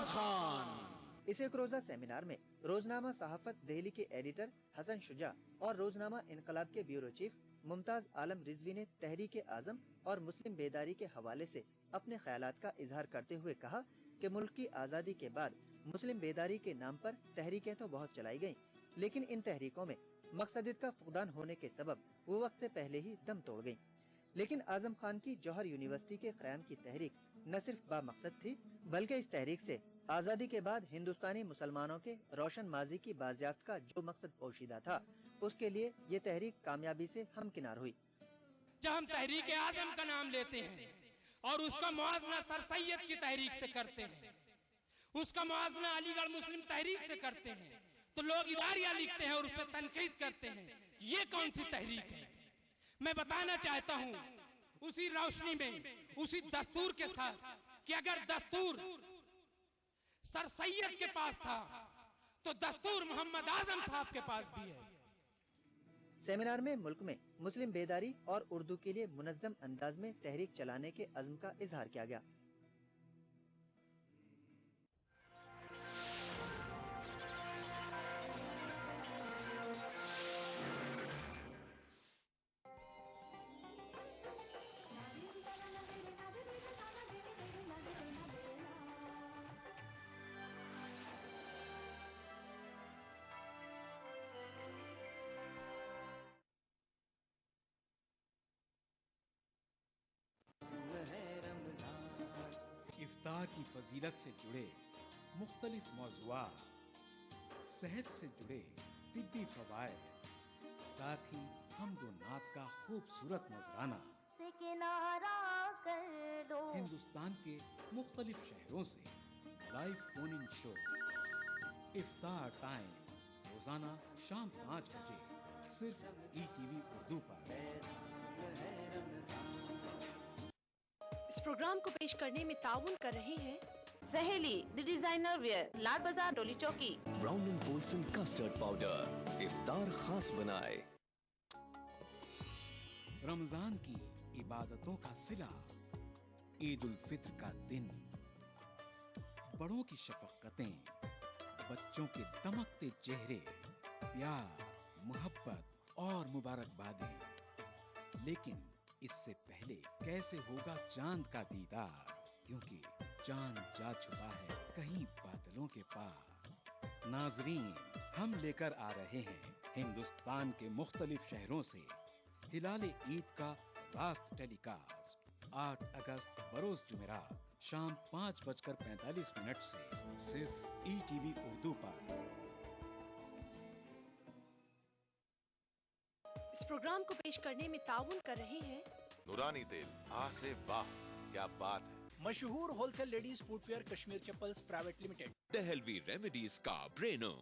आजम खान। इस एक रोजा सेमिनार में रोजनामा सहाफत दिल्ली के एडिटर हसन शुजा और रोजनामा इनकलाब के ब्यूरो चीफ मुमताज आलम रिजवी ने तहरीक आजम और मुस्लिम बेदारी के हवाले से अपने ख्यालात का इजहार करते हुए कहा कि मुल्क की आज़ादी के बाद मुस्लिम बेदारी के नाम पर तहरीकें तो बहुत चलाई गईं, लेकिन इन तहरीकों में मकसदियत का फुकदान होने के सबब वो वक्त से पहले ही दम तोड़ गईं। लेकिन आजम खान की जौहर यूनिवर्सिटी के क़याम की तहरीक न सिर्फ बामकसद थी, बल्कि इस तहरीक से आज़ादी के बाद हिंदुस्तानी मुसलमानों के रोशन माजी की बाजियाफ्त का जो मकसद पोशीदा था, उसके लिए ये तहरीक कामयाबी से हमकिनार हुई। जब हम तहरीक आजम का नाम लेते हैं और उसका मुआजना सर सैयद की तहरीक से करते हैं, उसका मुआजना अलीगढ़ मुस्लिम तहरीक से करते हैं, तो लोग इदारियां लिखते हैं और उस पर तनकीद करते हैं, ये कौन सी तहरीक है। मैं बताना चाहता हूं उसी रोशनी में, उसी दस्तूर के साथ कि अगर दस्तूर सर सैयद के पास था तो दस्तूर मोहम्मद आजम साहब के पास भी है। सेमिनार में मुल्क में मुस्लिम बेदारी और उर्दू के लिए मुनज़्ज़म अंदाज में तहरीक चलाने के अज़्म का इजहार किया गया। इफ्तार की फजीलत से जुड़े मुख्तलिफ मौज़ूआत, सेहत से जुड़े तिब्बी फवायद, साथ ही हम्द व नात का खूबसूरत नजराना से किनारा कर दो। हिंदुस्तान के मुख्तलिफ शहरों से लाइव फोन इन शो इफ्तार टाइम रोजाना शाम 5 बजे सिर्फ ETV उर्दू पर। इस प्रोग्राम को पेश करने में ताउन कर रहे हैं सहेली द डिजाइनर वेयर, लाल बाजार, डोली चौकी। Brown and Polson custard powder इफ्तार खास बनाए। रमजान की इबादतों का सिला, ईद उल फित्र का दिन, बड़ों की शफकतें, बच्चों के दमकते चेहरे, प्यार, मोहब्बत और मुबारकबादें। लेकिन इससे पहले कैसे होगा चांद का दीदार, क्योंकि चांद जा छुपा है कहीं बादलों के पार। नाजरीन, हम लेकर आ रहे हैं हिंदुस्तान के मुख्तलिफ शहरों से हिलाल ईद का रास्त टेलीकास्ट 8 अगस्त बरोज जुमेरात शाम 5:45 से सिर्फ ETV उर्दू पर। इस प्रोग्राम को पेश करने में ताउन कर रहे हैं नूरानी तेल, आ से वाह, क्या बात है। मशहूर wholesale ladies footwear Kashmir chappals private limited. Dehlvi remedies का ब्रेनो।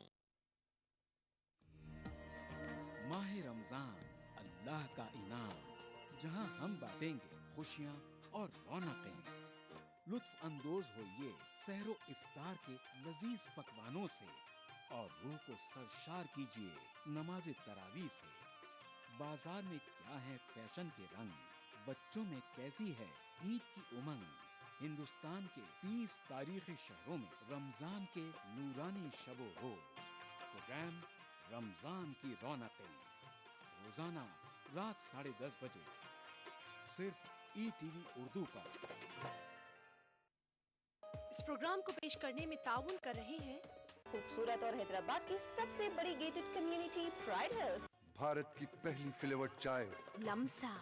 माह रमजान अल्लाह का इनाम, जहां हम बांटेंगे खुशियां और रौनकें। लुत्फ अंदोज होइए सहरो इफ्तार के लजीज पकवानों से और रूह को सरशार कीजिए नमाज तरावी से। बाजार में क्या है फैशन के रंग, बच्चों में कैसी है ईद की उमंग। हिंदुस्तान के 30 तारीखी शहरों में रमजान के नूरानी शबो रोज प्रोग्राम रमजान की रौनकें रोजाना रात 10:30 बजे सिर्फ ETV उर्दू पर। इस प्रोग्राम को पेश करने में ताउन कर रहे हैं खूबसूरत और हैदराबाद की सबसे बड़ी gated community pride hills. Bharat की पहली फ्लेवर्ड चाय लम्सा।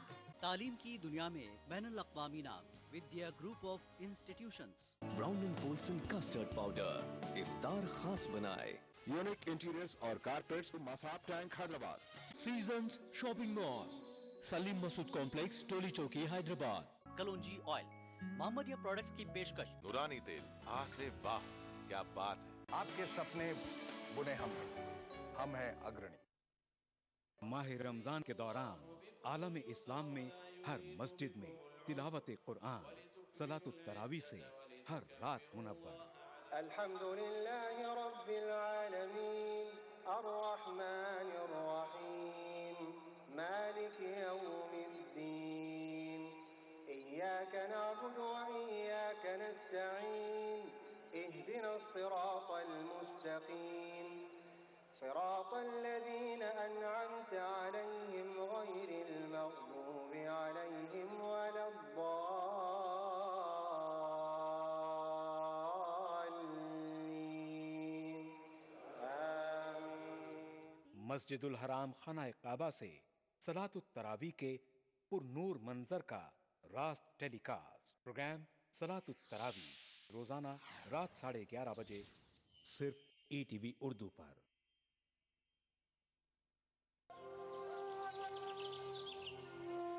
तालीम की दुनिया में बैनुल अक़वामी नाम Vidya group of institutions. Brown and Polson custard powder इफ्तार खास बनाए। यूनिक इंटीरियर्स और carpets Masab tank Hyderabad. Seasons shopping mall, Saleem Masood complex, Toli Chowki, Hyderabad. कलौंजी ऑयल, मोहम्मदिया प्रोडक्ट्स की पेशकश। नूरानी तेल, आ से वाह, क्या बात है। आपके सपने बुने हम हैं अग्रणी। माह रमजान के दौरान आलम इस्लाम में हर मस्जिद में तिलावत कुरान, सलातुत तरावी से हर रात मुनव्वर। अल्हम्दुलिल्लाहि रब्बिल आलमीन, अर्रहमानिर रहीम, मालिकि यौमिद्दीन, इय्याका नअबुदु व इय्याका नस्तईन, इहदिना مستقيم صراط الذين أنعمت عليهم غير المغضوب عليهم ولا الضالين مسجد الحرام خانہ کعبہ سے صلاۃ التراویح کے پر نور منظر کا راست ٹیلی کاسٹ پروگرام صلاۃ التراویح روزانہ رات 11:30 بجے صرف ETV اردو پر۔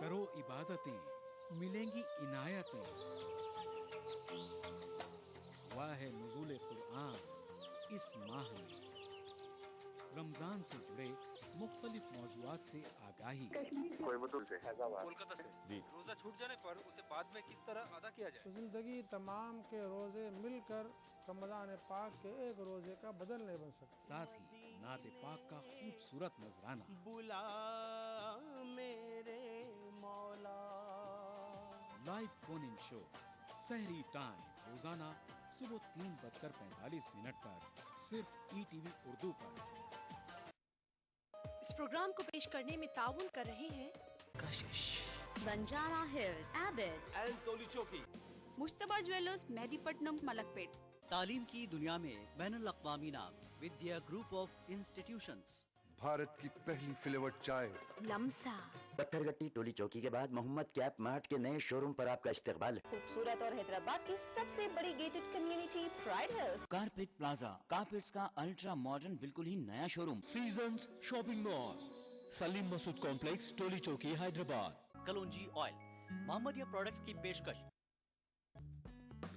کرو عبادتیں ملیں گی عنایتیں، واہ نزول قرآن اس ماہ میں رمضان سے جڑے مختلف موضوعات سے آگاہی۔ کولکاتہ سے روزہ چھوٹ جانے پر اسے بعد میں کس طرح ادا کیا جائے؟ زندگی تمام کے روزے مل کر رمضان پاک کے ایک روزے کا بدل نہیں بن سکتے۔ ساتھ ہی نعت پاک کا خوبصورت نذرانہ۔ بلا میرے مولا۔ لائیو فون ان شو سحری ٹائم روزانہ صبح 3:45 پر صرف ETV اردو پر۔ اس پروگرام کو پیش کرنے میں تعاون کر رہے ہیں کشش، بنجارا Hills, Abbott and Toli Chowki, مشتبہ جویلرز، مہدی پٹنم، ملک پیٹ۔ تعلیم کی دنیا میں بین الاقوامی نام ودیا گروپ آف انسٹیٹیوشنز۔ بھارت کی پہلی فلیورڈ چائے لمسا۔ پتھر گٹی ٹولی چوکی کے بعد محمد کیپ مارٹ کے نئے شو روم پر آپ کا استقبال ہے۔ خوبصورت اور حیدرآباد کی سب سے بڑی gated community pride Hills. Carpet plaza, carpets کا الٹرا ماڈرن بالکل ہی نیا شو روم۔ سیزنز شاپنگ مال، سلیم مسعود کمپلیکس، ٹولی چوکی، حیدرآباد۔ کلونجی آئل، محمدیہ پروڈکٹس کی پیشکش۔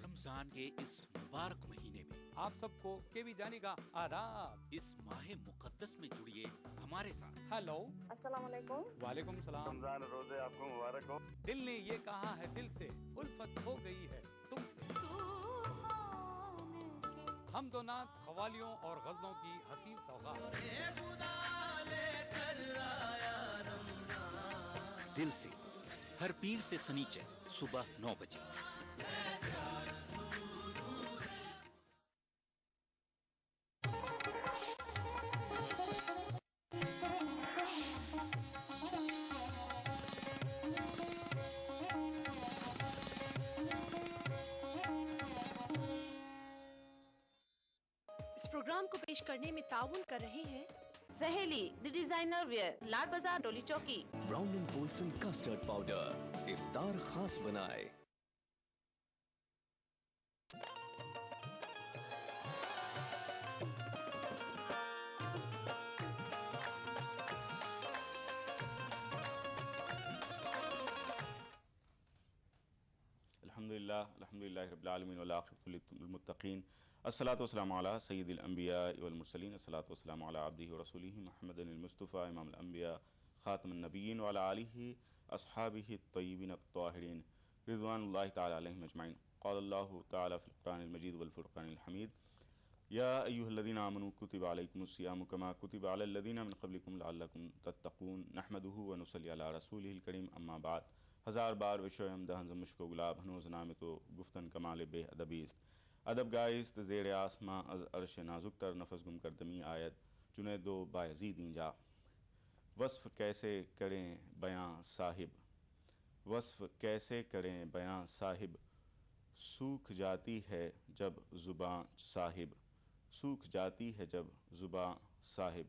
رمضان کے اس مبارک مہینے میں آپ سب کو KV جانی کا آداب۔ اس ماہ مقدس میں جڑیے ہمارے ساتھ۔ ہیلو، السلام علیکم۔ وعلیکم السلام۔ رمضان روزے آپ کو مبارک ہو۔ دل نے یہ کہا ہے دل سے، الفت ہو گئی ہے تم سے۔ حمد و نعت، قوالیوں اور غزلوں کی حسین سوغات۔ دل سے ہر پیر سے سنیچر صبح 9 بجے۔ اس پروگرام کو پیش کرنے میں تعاون کر رہے ہیں سہیلی دی ڈیزائنر ویئر، لال بازار، Toli Chowki. Brown and Polson custard powder افطار خاص بنائے۔ الحمدللہ رب العالمین والعاقبۃ للمتقین، الصلاۃ والسلام علی سید الانبیاء والمرسلین، الصلاۃ والسلام علی عبدہ ورسولہ محمد المصطفیٰ امام الانبیاء خاتم النبیین وعلی آلہ اصحابہ الطیبین الطاہرین رضوان اللہ تعالی علیہم اجمعین۔ قال اللہ تعالی فی القرآن المجید والفرقان الحمید، یا ایہا الذین آمنوا کتب علیکم الصیام کما کتب علی الذین من قبلکم لعلکم تتقون، نحمدہ ونصلی علی رسولہ الکریم، اما بعد۔ ہزار بار وشو حمدہ ہنز مشک و گلاب ہنوز نام تو گفتن کمال بے ادبیست، ادب گائست زیر آسماں از عرش نازک تر، نفس گم کردمی آیت چنے دو بایزید اینجا۔ وصف کیسے کریں بیاں صاحب، وصف کیسے کریں بیاں صاحب، سوکھ جاتی ہے جب زباں صاحب، سوکھ جاتی ہے جب زباں صاحب۔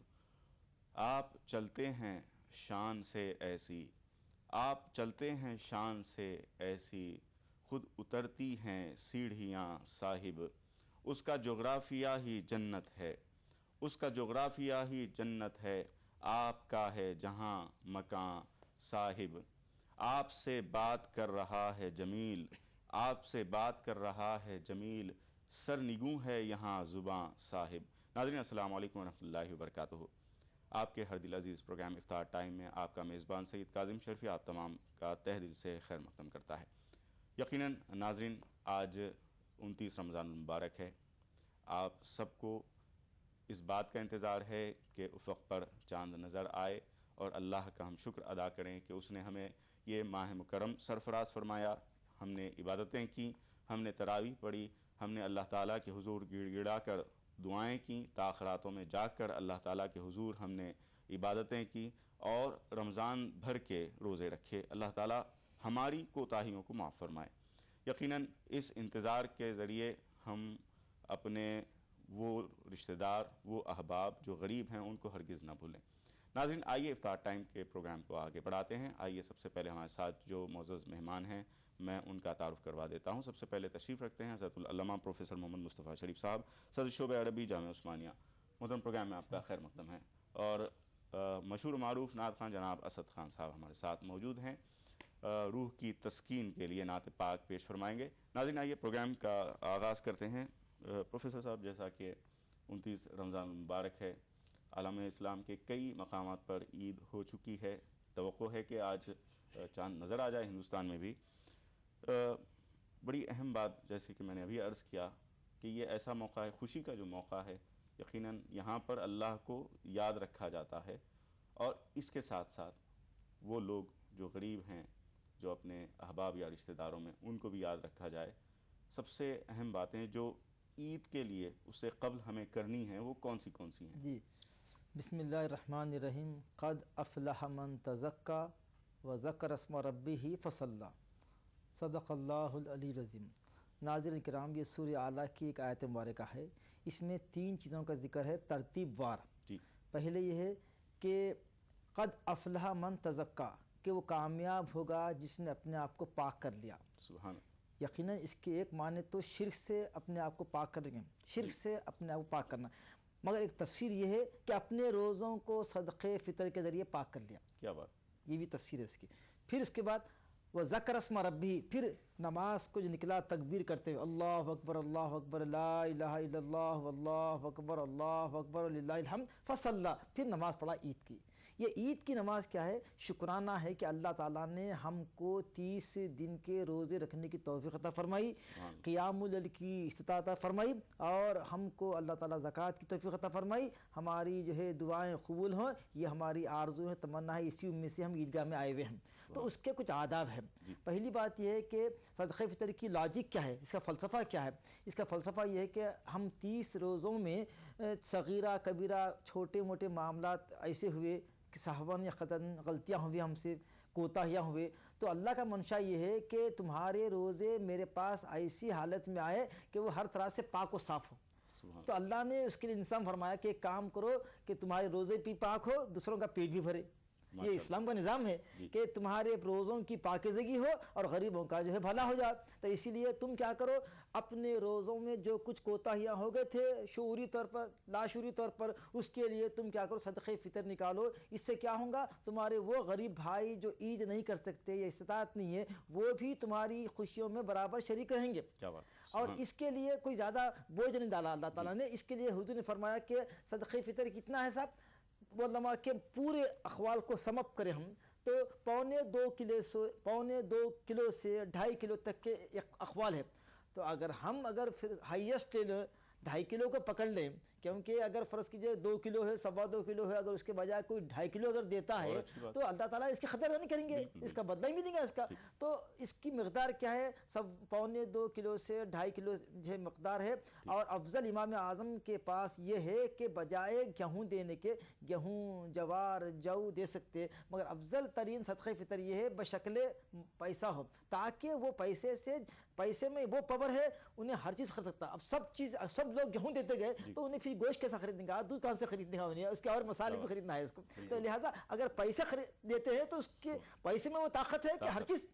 آپ چلتے ہیں شان سے ایسی، آپ چلتے ہیں شان سے ایسی، خود اترتی ہیں سیڑھیاں صاحب۔ اس کا جغرافیہ ہی جنت ہے، اس کا جغرافیہ ہی جنت ہے، آپ کا ہے جہاں مکان صاحب۔ آپ سے بات کر رہا ہے جمیل، آپ سے بات کر رہا ہے جمیل، سرنگوں ہے یہاں زباں صاحب۔ ناظرین السلام علیکم ورحمۃ اللہ وبرکاتہ۔ آپ کے ہر دل عزیز پروگرام افطار ٹائم میں آپ کا میزبان سید کاظم شرفی آپ تمام کا تہ دل سے خیر مقدم کرتا ہے۔ یقیناً ناظرین آج 29 رمضان المبارک ہے، آپ سب کو اس بات کا انتظار ہے کہ افق پر چاند نظر آئے اور اللہ کا ہم شکر ادا کریں کہ اس نے ہمیں یہ ماہ مکرم سرفراز فرمایا، ہم نے عبادتیں کی، ہم نے تراویح پڑھی، ہم نے اللہ تعالیٰ کے حضور گڑ گڑا کر دعائیں کیں، تاخراتوں میں جاگ کر اللہ تعالیٰ کے حضور ہم نے عبادتیں کی اور رمضان بھر کے روزے رکھے، اللہ تعالیٰ ہماری کوتاہیوں کو معاف فرمائے۔ یقیناً اس انتظار کے ذریعے ہم اپنے وہ رشتہ دار، وہ احباب جو غریب ہیں ان کو ہرگز نہ بھولیں۔ ناظرین، آئیے افطار ٹائم کے پروگرام کو آگے بڑھاتے ہیں۔ آئیے سب سے پہلے ہمارے ساتھ جو معزز مہمان ہیں میں ان کا تعارف کروا دیتا ہوں۔ سب سے پہلے تشریف رکھتے ہیں حضرت العلامہ پروفیسر محمد مصطفیٰ شریف صاحب، صدر شعبہ عربی جامعہ عثمانیہ۔ محترم، پروگرام میں آپ کا خیر مقدم ہے۔ اور مشہور و معروف نعت خواں جناب اسد خان صاحب ہمارے ساتھ موجود ہیں، روح کی تسکین کے لیے نعت پاک پیش فرمائیں گے۔ ناظرین، آئیے پروگرام کا آغاز کرتے ہیں۔ پروفیسر صاحب، جیسا کہ 29 رمضان مبارک ہے، عالم اسلام کے کئی مقامات پر عید ہو چکی ہے، توقع ہے کہ آج چاند نظر آ جائے ہندوستان میں بھی۔ بڑی اہم بات جیسے کہ میں نے ابھی عرض کیا کہ یہ ایسا موقع ہے، خوشی کا جو موقع ہے، یقیناً یہاں پر اللہ کو یاد رکھا جاتا ہے، اور اس کے ساتھ ساتھ وہ لوگ جو غریب ہیں، جو اپنے احباب یا رشتہ داروں میں، ان کو بھی یاد رکھا جائے۔ سب سے اہم باتیں جو عید کے لیے اس سے قبل ہمیں کرنی ہیں وہ کون سی ہیں؟ جی، بسم اللہ الرحمن الرحیم۔ قد افلح من تزکا وذکر اسم ربہ فصلی، صدق اللہ العلی العظیم۔ ناظرین کرام، یہ سورہ اعلیٰ کی ایک آیت مبارکہ ہے۔ اس میں 3 چیزوں کا ذکر ہے ترتیب وار۔ پہلے یہ ہے کہ قد افلح من تزکا، کہ وہ کامیاب ہوگا جس نے اپنے آپ کو پاک کر لیا۔ سبحان۔ یقیناً اس کے ایک معنی تو شرک سے اپنے آپ کو پاک کریں گے، شرک سے اپنے آپ کو پاک کرنا، مگر ایک تفسیر یہ ہے کہ اپنے روزوں کو صدقے فطر کے ذریعے پاک کر لیا۔ کیا بات، یہ بھی تفسیر ہے اس کی۔ پھر اس کے بعد وہ ذکر اسم ربی، پھر نماز کو جو نکلا تکبیر کرتے ہوئے اللہ اکبر لا الہ الا اللہ واللہ اکبر وللہ الحمد، فصلی، پھر نماز پڑھا عید کی۔ یہ عید کی نماز کیا ہے؟ شکرانہ ہے کہ اللہ تعالیٰ نے ہم کو 30 دن کے روزے رکھنے کی توفیق عطا فرمائی، قیام اللیل کی استطاعت عطا فرمائی، اور ہم کو اللہ تعالیٰ زکوٰۃ کی توفیق عطا فرمائی۔ ہماری جو ہے دعائیں قبول ہوں، یہ ہماری آرزو ہے، تمنا ہے، اسی امید سے ہم عیدگاہ میں آئے ہوئے ہیں۔ تو اس کے کچھ آداب ہیں۔ پہلی بات یہ ہے کہ صدقہ فطر کی لاجک کیا ہے، اس کا فلسفہ کیا ہے؟ اس کا فلسفہ یہ ہے کہ ہم 30 روزوں میں صغیرہ کبیرہ چھوٹے موٹے معاملات ایسے ہوئے کہ صحاباً یا خطاً غلطیاں ہوئی، ہم سے کوتاہیاں ہوئے، تو اللہ کا منشا یہ ہے کہ تمہارے روزے میرے پاس ایسی حالت میں آئے کہ وہ ہر طرح سے پاک و صاف ہو۔ تو اللہ نے اس کے لیے انسان فرمایا کہ ایک کام کرو کہ تمہارے روزے بھی پاک ہو، دوسروں کا پیٹ بھی بھرے۔ یہ اسلام کا نظام ہے کہ تمہارے روزوں کی پاکیزگی ہو اور غریبوں کا جو ہے بھلا ہو جائے۔ تو اسی لیے تم کیا کرو، اپنے روزوں میں جو کچھ کوتاہیاں ہو گئے تھے شعوری طور پر لاشعوری طور پر، اس کے لیے تم کیا کرو، صدقہ فطر نکالو۔ اس سے کیا ہوگا، تمہارے وہ غریب بھائی جو عید نہیں کر سکتے یا استطاعت نہیں ہے، وہ بھی تمہاری خوشیوں میں برابر شریک رہیں گے۔ اور اس کے لیے کوئی زیادہ بوجھ نہیں ڈالا اللہ تعالیٰ نے۔ اس کے لیے حضور نے فرمایا کہ صدقہ فطر کتنا ہے صاحب، وہ علماء کے پورے اقوال کو سم اپ کریں ہم تو 1.25 کلو سے 2.5 کلو تک کے اقوال ہے۔ تو اگر ہم پھر ہائیسٹ لے لیں، 2.5 کلو کو پکڑ لیں، کیونکہ اگر فرض کیجئے 2 کلو ہے، 2.25 کلو ہے، اگر اس کے بجائے کوئی 2.5 کلو اگر دیتا ہے تو اللہ تعالیٰ اس کی قدر نہیں کریں گے، اس کا بدلہ ہی ملے گا اس کا۔ تو اس کی مقدار کیا ہے، 2.25 کلو سے 2.5 کلو جو مقدار ہے۔ اور افضل امام اعظم کے پاس یہ ہے کہ بجائے گیہوں دینے کے، گیہوں جوار جو دے سکتے، مگر افضل ترین صدقہ فطر یہ ہے بشکل پیسہ ہو، تاکہ وہ پیسے میں وہ پاور ہے، انہیں ہر چیز خرید سکتا۔ اب سب لوگ گیہوں دیتے گئے تو انہیں پھر گوشت کیسا خریدنے کا، دودھ کہاں سے خریدنے کا، انہیں اس کے اور مسالے بھی خریدنا ہے اس کو۔ تو لہٰذا اگر پیسے دیتے ہیں تو اس کے پیسے میں وہ طاقت ہے کہ ہر چیز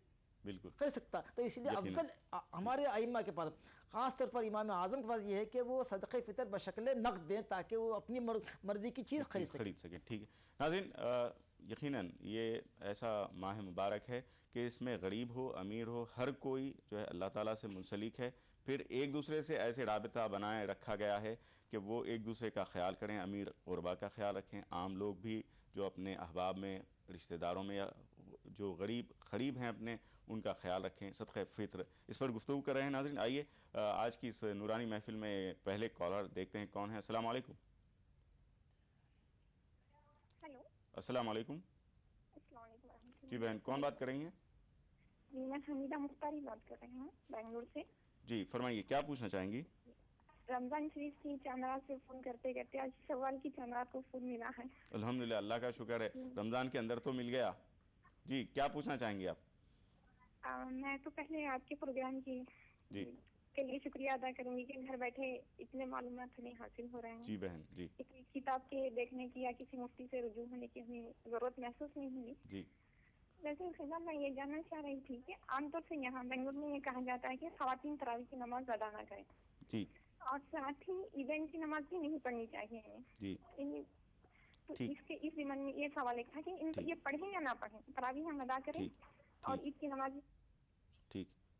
خرید سکتا۔ تو اس لیے افضل ہمارے ائمہ کے پاس، خاص طور پر امام اعظم کے پاس یہ ہے کہ وہ صدقہ فطر بشکل نقد دیں تاکہ وہ اپنی مرضی کی چیز خرید سکیں۔ ٹھیک ہے ناظرین، یقیناً یہ ایسا ماہ مبارک ہے کہ اس میں غریب ہو امیر ہو ہر کوئی جو ہے اللہ تعالیٰ سے منسلک ہے۔ پھر ایک دوسرے سے ایسے رابطہ بنائے رکھا گیا ہے کہ وہ ایک دوسرے کا خیال کریں، امیر غربا کا خیال رکھیں، عام لوگ بھی جو اپنے احباب میں رشتہ داروں میں یا جو غریب ہیں اپنے، ان کا خیال رکھیں۔ صدقہ فطر اس پر گفتگو کر رہے ہیں ناظرین۔ آئیے آج کی اس نورانی محفل میں پہلے کالر دیکھتے ہیں کون ہے۔ السلام علیکم۔ ہیلو، السلام علیکم۔ السلام علیکم۔ جی بہن، کون بات کر رہی ہیں؟ جی میں حمیدہ مختاری بات کر رہی ہوں بنگلور سے۔ جی فرمائیے، کیا پوچھنا چاہیں گی؟ रमजान शरीफ की चांदरात से फोन करते करते आज सवाल की चांदरात को फोन मिला है। अल्हम्दुलिल्लाह, अल्लाह का शुक्र है, रमज़ान के अंदर तो मिल गया। जी, क्या पूछना चाहेंगे आप? मैं तो पहले आपके प्रोग्राम की जी के लिए शुक्रिया अदा करूंगी कि घर बैठे इतने मालूमात हमें हासिल हो रहे हैं। जी बहन, जी किसी किताब के देखने की या किसी मुफ्ती से रुजू होने की हमें जरूरत महसूस नहीं हुई। जी। वैसे फिलहाल मैं ये जानना चाह रही थी कि आमतौर से यहाँ बेंगलुरु में ये कहा जाता है कि खवातीन तरावी की नमाज अदा ना करें जी और साथ ही इवेंट की नमाज भी नहीं पढ़नी चाहिए हमें। जी तो इसके इस ज़िम्मन में ये सवाल एक था कि ये पढ़ें या ना पढ़ें, तरावी हम अदा करें और ईद की नमाज।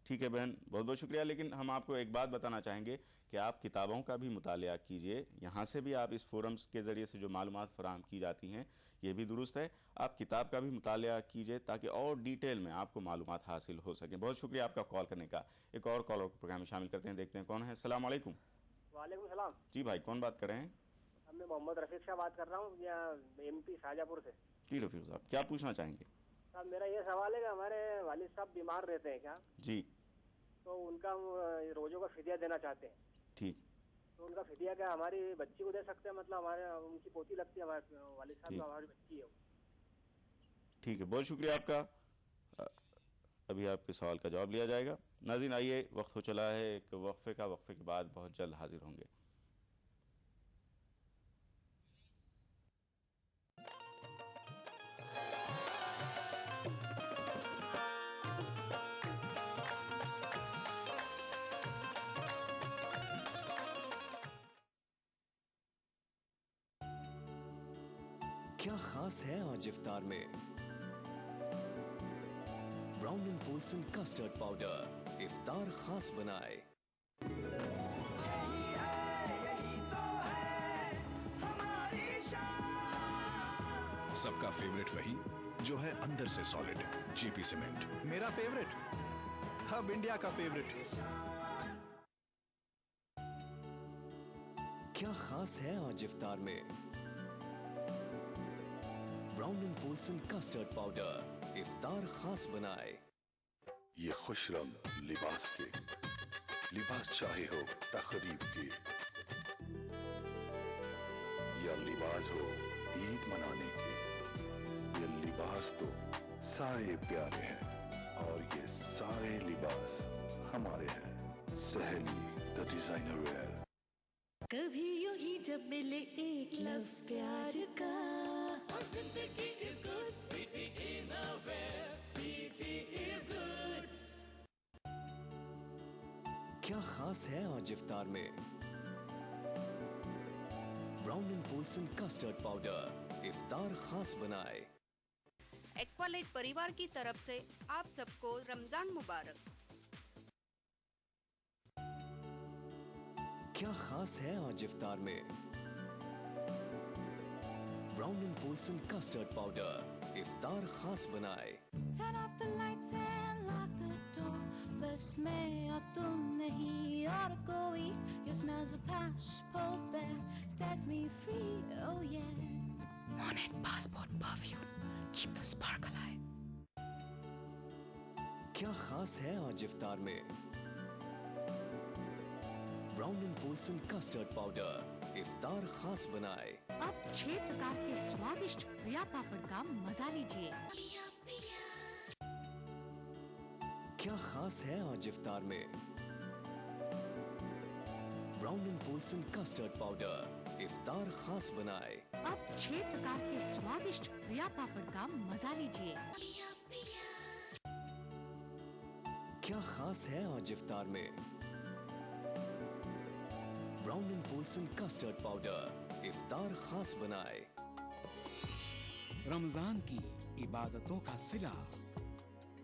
ठीक है बहन, बहुत बहुत शुक्रिया। लेकिन हम आपको एक बात बताना चाहेंगे कि आप किताबों का भी मुतालिया कीजिए। यहाँ से भी आप इस फोरम्स के ज़रिए से जो मालूमात फराहम की जाती हैं ये भी दुरुस्त है। आप किताब का भी मुतालिया कीजिए ताकि और डिटेल में आपको मालूमात हासिल हो सके। बहुत शुक्रिया आपका कॉल करने का। एक और कॉलर को प्रोग्राम में शामिल करते हैं, देखते हैं कौन है। अस्सलाम वालेकुम। वालेकुम सलाम। जी भाई, कौन बात कर रहे हैं? मैं मोहम्मद रफीक शाह बात कर रहा हूँ, MP शाहजहाँपुर से। जी रफीक साहब, क्या पूछना चाहेंगे? साहब मेरा ये सवाल है कि हमारे वालिद साहब बीमार रहते हैं क्या? जी। तो उनका रोज़ों का फिदिया देना चाहते हैं। ठीक। तो उनका फिदिया क्या हमारी बच्ची को दे सकते हैं? मतलब हमारे उनकी पोती लगती है, हमारे वालिद साहब को हमारी बच्ची है। ठीक है, बहुत शुक्रिया आपका। अभी आपके सवाल का जवाब लिया जाएगा। नाज़रीन आइए, वक्त हो चला है एक वक्फे का। वक्फे के बाद बहुत जल्द हाजिर होंगे। क्या खास है आज इफ्तार में? Brown and Polson custard powder इफ्तार खास बनाए। सबका फेवरेट वही जो है अंदर से सॉलिड, जीपी सीमेंट। मेरा फेवरेट, अब इंडिया का फेवरेट। क्या खास है आज इफ्तार में? Brown and Polson custard powder इफ्तार खास बनाए। ये खुश रंग लिबास के, लिबास चाहे हो तकरीब के, या लिबास हो ईद मनाने के, ये लिबास तो सारे प्यारे हैं और ये सारे लिबास हमारे हैं। सहेली द डिजाइनर वेयर। कभी यूं ही जब मिले एक लफ्ज़ प्यार का, जिंदगी is good, TT Innerwear, TT is good। क्या खास है आज इफ्तार में? Brown and Polson custard powder इफ्तार खास बनाए। एक्वालाइट परिवार की तरफ से आप सबको रमजान मुबारक। क्या खास है आज इफ्तार में? Brown and Polson custard powder इफ्तार खास बनाए। Turn off the lights and lock the door, बस मैं और तुम नहीं और कोई। Your smell's a passport that sets me free, oh yeah। Monet passport perfume, keep the spark alive। क्या खास है आज इफ्तार में? Brown and Polson custard powder इफ्तार खास बनाए। अब 6 प्रकार के स्वादिष्ट प्रिया पापड़ का मजा लीजिए। क्या खास है आज इफ्तार में? Brown and Polson custard powder इफ्तार खास बनाए। अब 6 प्रकार के स्वादिष्ट प्रिया पापड़ का मजा लीजिए। क्या खास है आज इफ्तार में? Brown and Polson custard powder इफ्तार खास बनाए। रमजान की इबादतों का सिला,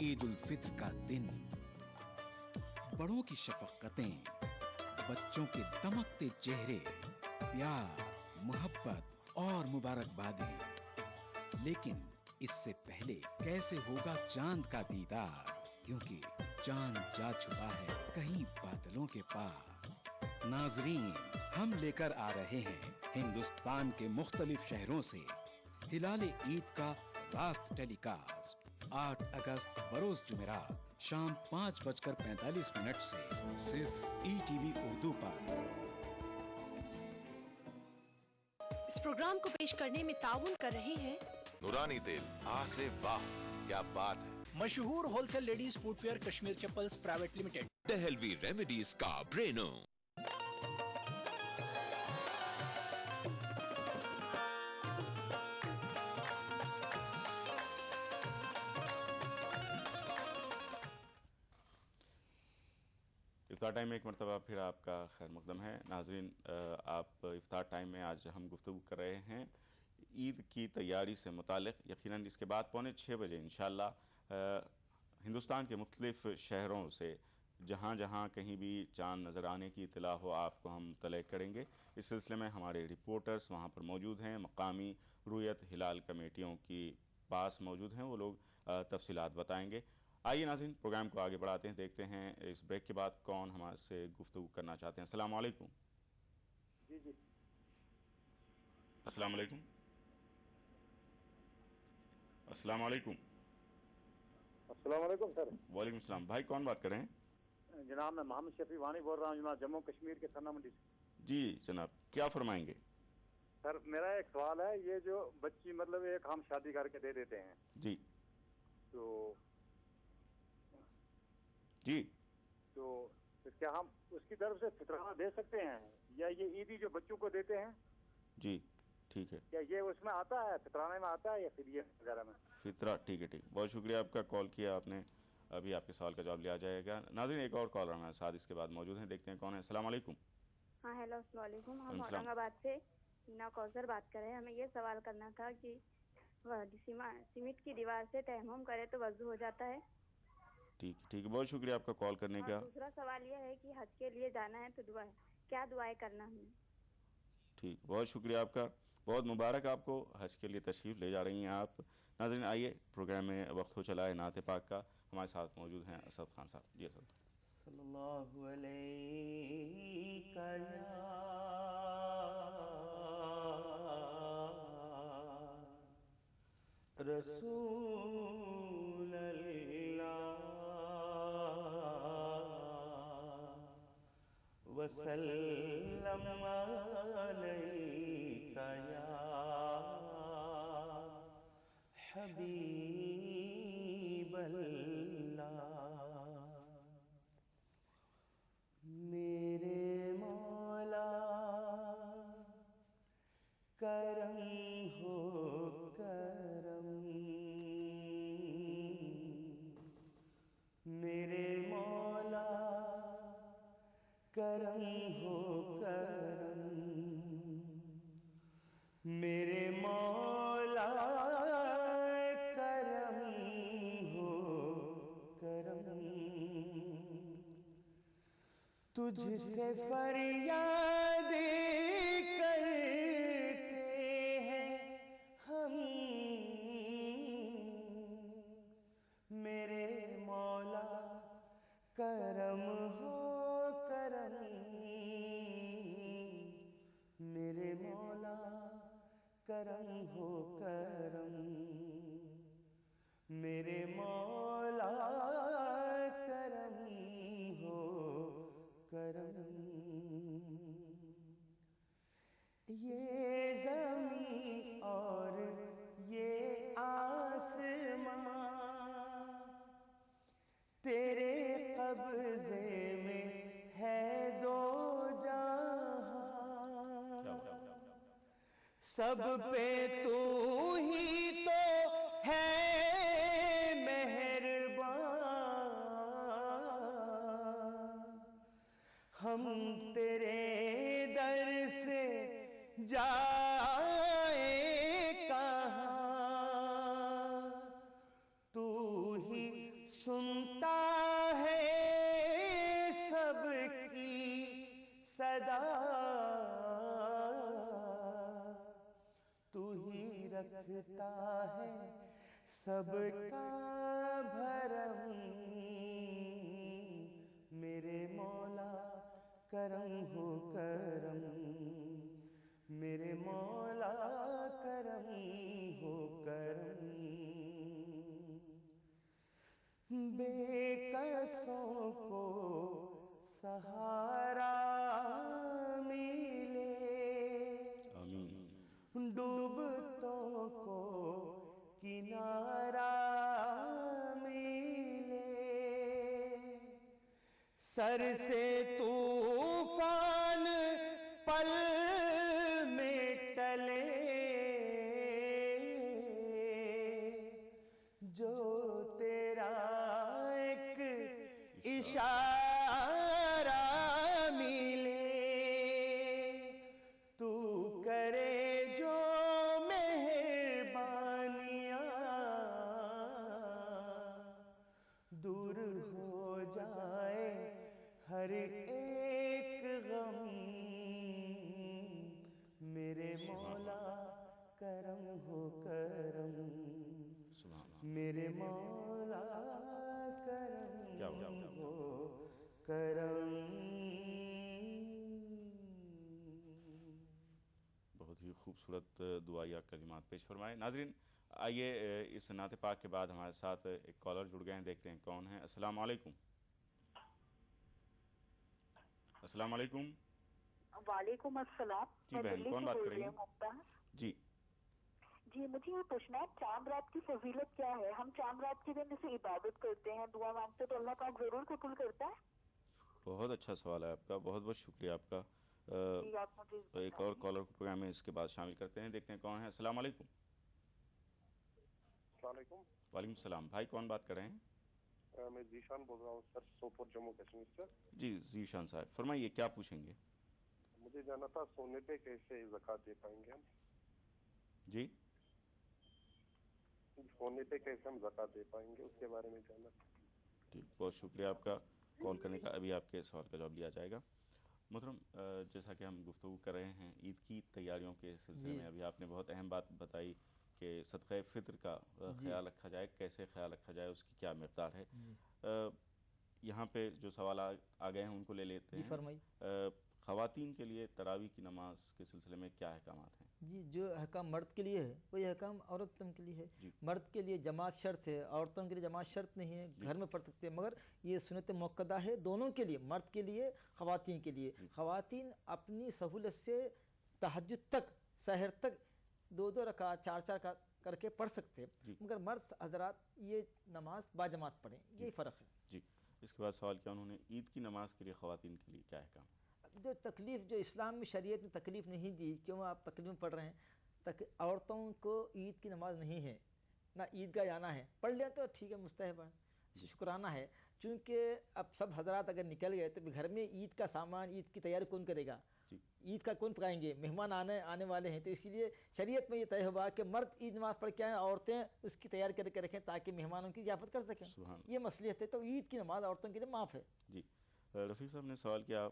ईद उल फित्र का दिन, बड़ों की शफकतें, बच्चों के दमकते चेहरे, प्यार, मोहब्बत और मुबारकबादें। लेकिन इससे पहले कैसे होगा चांद का दीदार, क्योंकि चांद जा छुपा है कहीं बादलों के पार। नाजरीन, हम लेकर आ रहे हैं हिंदुस्तान के मुख्तलिफ शहरों से हिलाले ईद का रास्त टेलीकास्ट 8 अगस्त बरोज जुमेरात शाम 5:45 से सिर्फ ETV उर्दू पर। इस प्रोग्राम को पेश करने में ताउन कर रहे हैं नूरानी तेल, आह से वाह, क्या बात है। मशहूर wholesale ladies footwear Kashmir chappals private limited. Dehlvi remedies का ब्रेनो। इफ्तार टाइम में एक मरतबा फिर आपका खैर मकदम है। नाजरीन, आप इफ्तार टाइम में आज हम गुफ्तगू कर रहे हैं ईद की तैयारी से मुतालिक। यकीनन इसके बाद 5:45 बजे इंशाअल्लाह हिंदुस्तान के मुख्तलिफ़ शहरों से जहाँ जहाँ कहीं भी चाँद नज़र आने की इत्तला हो आपको हम तलब करेंगे। इस सिलसिले में हमारे रिपोर्टर्स वहाँ पर मौजूद हैं, मकामी रुयत हिलाल कमेटियों की पास मौजूद हैं, वो लोग तफसीलात बताएँगे। आइए नाज़रीन, प्रोग्राम को आगे बढ़ाते हैं, देखते हैं इस ब्रेक के बाद कौन हमारे से गुफ्तगू करना चाहते हैं। अस्सलाम वालेकुम। जी जी, अस्सलाम वालेकुम। अस्सलाम वालेकुम। अस्सलाम वालेकुम सर। वालेकुम सलाम। भाई कौन बात कर रहे हैं? जनाब मैं मोहम्मद शफी वानी बोल रहा हूँ जनाब, जम्मू कश्मीर के थन्ना मंडी से। जी जनाब, क्या फरमाएंगे? सर मेरा एक सवाल है, ये जो बच्ची मतलब एक हम शादी करके दे देते हैं जी तो क्या हम उसकी तरफ से फितराना दे सकते हैं, या ये ईदी जो बच्चों को देते हैं जी ठीक है, क्या ये उसमें आता है, फितराने में आता है या फिर ये वगैरह में? फितरा, ठीक है ठीक। बहुत शुक्रिया आपका, कॉल किया आपने। अभी आपके सवाल का जवाब लिया जाएगा। नाज़रीन, एक और कॉलर हमारे साथ इसके बाद मौजूद हैं, देखते हैं कौन है। अस्सलाम वालेकुम। हाँ हेलो, अस्सलाम वालेकुम। हम अस्सलाम। औरंगाबाद से हीना कौसर बात कर रहे हैं। हमें ये सवाल करना था कि सीमेंट की दीवार से तयम्मुम करे तो वज़ू हो जाता है? ठीक है, बहुत शुक्रिया आपका कॉल करने का। दूसरा सवाल यह है कि हज के लिए जाना है तो क्या दुआएं करना हमें? ठीक, बहुत शुक्रिया आपका, बहुत मुबारक आपको, हज के लिए तशरीफ़ ले जा रही हैं आप। नाज़रीन आइए, प्रोग्राम में वक्त हो चला है नात पाक का। हमारे साथ मौजूद हैं असद खान साहब। जी असद। सल्लल्लाहु अलैहि रसूल वसल्लम अलैका या हबीबल्लाह। मेरे मौला करम हो करम, मेरे मौला करम हो करम, मेरे मौला करम हो करम। तुझसे फरियाद करते हैं हम, मेरे मौला करम हो करम, मेरे मौला करम हो करम, मेरे मौला करम हो करम। ये ज़मीं और ये आसमां तेरे कब्ज़े में है दो जहां, सब पे तू ही तो है मेहरबान। हम तेरे दर से जाए कहाँ, तू ही सुनता है सबकी सदा, तू ही रखता है सबका भरम। मेरे मौला करम हो करम, मेरे मौला करम हो करम। बेकसों को सहारा मिले, सर से तूफान पल में टले, जो तेरा एक इशारा मिले, तू करे जो मेहरबानियाँ, दूर हो जाए हर एक गम, मेरे मौला करम हो करम, मेरे मौला करम हो करम। बहुत ही खूबसूरत दुआया कलिमात पेश फरमाए। नाज़रीन, आइए इस नात पाक के बाद हमारे साथ एक कॉलर जुड़ गए हैं, देखते हैं कौन है। अस्सलाम वालेकुम। अस्सलाम वालेकुम। वालेकुम अस्सलाम। जी बहन, कौन बात कर रही हैं? जी जी, मुझे ये पूछना है, चांद रात की फजीलत क्या है? हम चांद रात के दिन जैसे इबादत करते हैं, दुआ मांगते हैं, तो अल्लाह पाक जरूर कबूल करता है? बहुत अच्छा सवाल है आपका, बहुत बहुत शुक्रिया आपका। एक और कॉलर को प्रोग्राम में इसके बाद शामिल करते हैं, देखते हैं कौन है। अस्सलाम वालेकुम। वालेकुम सलाम। भाई कौन बात कर रहे हैं? मैं जीशान बोल रहा हूँ सर, सोपोर जम्मू कश्मीर से। जी जीशान साहब, फरमाइए क्या पूछेंगे? मुझे जानना था सोने पे कैसे ज़कात दे पाएंगे हम? जी सोने पे कैसे हम ज़कात दे पाएंगे, उसके बारे में जानना। ठीक, बहुत शुक्रिया आपका कॉल करने का। अभी आपके सवाल का जवाब लिया जाएगा। मोहतरम, जैसा कि हम गुफ्तगू कर रहे हैं ईद की तैयारियों के सिलसिले में, अभी आपने बहुत अहम बात बताई कि सदक़े फ़ित्र का ख्याल रखा जाए, कैसे ख्याल रखा जाए, उसकी क्या मिक़दार है। यहाँ पे जो सवाल आ गए हैं उनको ले लेते हैं। फरमाइए। ख़वातीन के लिए तरावी की नमाज के सिलसिले में क्या अहकामात हैं? जी, जो अहकाम मर्द के लिए है वही अहकाम औरतों के लिए है। मर्द के लिए जमात शर्त है, औरतों के लिए जमात शर्त नहीं है, घर में पढ़ सकते हैं, मगर ये सुन्नत मुअक्कदा है दोनों के लिए, मर्द के लिए, ख़वातीन के लिए। ख़वातीन अपनी सहूलत से तहज्जुद तक, सहर तक 2-2 रकात 4-4 करके पढ़ सकते हैं, मगर मर्द हजरात ये नमाज बाजमात पढ़ें, यही फ़र्क है। जी, इसके बाद सवाल किया उन्होंने, ईद की नमाज के लिए ख़वातीन के लिए क्या अहकाम? जो तकलीफ़ जो इस्लाम में शरीयत में तकलीफ़ नहीं दी, क्यों आप तकलीफ़ में पढ़ रहे हैं? औरतों को ईद की नमाज नहीं है, ना ईदगाह जाना है, पढ़ लिया तो ठीक है, मुस्तहब है, शुक्राना है। चूँकि अब सब हजरात अगर निकल गए तो घर में ईद का सामान, ईद की तैयारी कौन करेगा? ईद का कौन पकाएंगे? मेहमान आने वाले हैं, तो इसीलिए शरीयत में ये तय हुआ कि मर्द ईद नमाज पढ़ के आएँ, औरतें उसकी तैयारी करके रखें ताकि मेहमानों की ज़ियाफ़त कर सकें। ये मसलियत है, तो ईद की नमाज औरतों के लिए माफ़ है। जी, रफ़ीक साहब ने सवाल किया,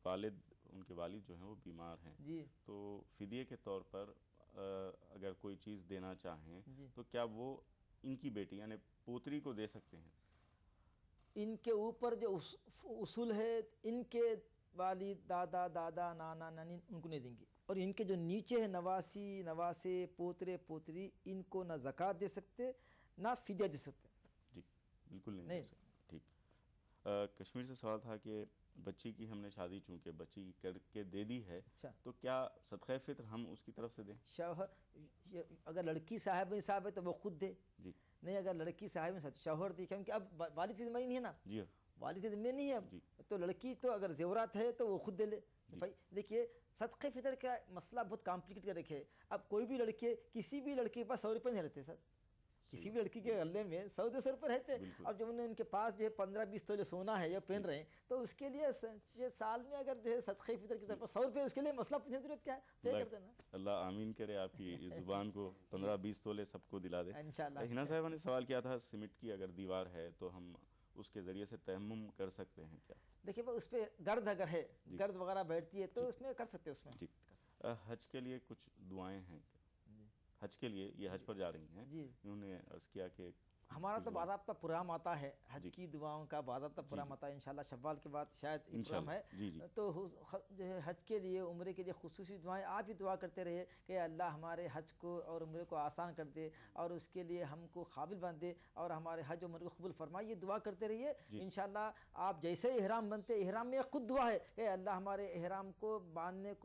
वालिद, उनके वालिद जो हैं वो बीमार हैं जी, तो फ़िदिये के तौर पर अगर कोई चीज़ देना चाहें तो क्या वो इनकी बेटी यानी पोतरी को दे सकते हैं? इनके ऊपर जो उसूल है, इनके वालिद, दादा, नाना, नानी, उनको नहीं देंगे, और इनके जो नीचे है नवासी, नवासे, पोतरे, पोतरी, इनको ना ज़कात दे सकते ना फ़िदिया दे सकते। जी बिल्कुल नहीं दे सकते। ठीक। कश्मीर से सवाल था कि बच्ची की हमने शादी चूँकि बच्ची करके दे दी है, तो क्या सदक़े फ़ित्र हम उसकी तरफ से दें? शौहर, अगर लड़की साहब है तो वो खुद दे। जी नहीं, अगर लड़की साहब में शौहर थी, क्योंकि अब वालिद की ज़िम्मेदारी नहीं है ना। जी, वालिद की ज़िम्मेदारी नहीं है अब, तो लड़की तो अगर ज़ेवरात है तो वो खुद दे ले। भाई देखिए, सदक़े फ़ित्र का मसला बहुत कॉम्प्लिकेट कर रखे है। अब कोई भी लड़के, किसी भी लड़के के पास 100 रुपये नहीं रहते सर, किसी भी लड़की के गले में 100-200 रुपये रहते हैं, और जो उन्हें उनके पास जो है 15-20 तोले सोना है या पहन रहे हैं, तो उसके लिए ये साल में अगर जो है सदक़े फ़ित्र की तरफ 100 रुपये, उसके लिए मसला पूछने की जरूरत क्या है, पे कर देना। अल्लाह आमीन करे आपकी इस ज़ुबान को 15-20 तोले सबको दिला दे इंशाअल्लाह। हिना साहिबा ने सवाल किया था, सीमेंट की अगर दीवार है तो हम उसके ज़रिए से तयम्मुम कर सकते हैं क्या? देखिए उस पर गर्द अगर है, गर्द वगैरह बैठती है तो उसमें कर सकते हैं उसमें। जी, हज के लिए कुछ दुआएं हैं? हज के लिए, ये हज पर जा रही हैं जी, इन्होंने अर्ज़ किया कि हमारा तो बाज़ाब्ता प्रोग्राम आता है हज की दुआओं का, बाज़ाब्ता प्रोग्राम आता है इंशाअल्लाह। शव्वाल के बाद शायद प्रोग्राम है तो जो है हज के लिए, उम्रे के लिए खुसूसी दुआएं आप ही दुआ करते रहिए कि अल्लाह हमारे हज को और उम्रे को आसान कर दे और उसके लिए हमको काबिल बना दे और हमारे हज उम्र को कबूल फरमाए। ये दुआ करते रहिए इंशाअल्लाह। आप जैसे इहराम बनते, इहराम में खुद दुआ है कि अल्लाह हमारे इहराम को बांधने को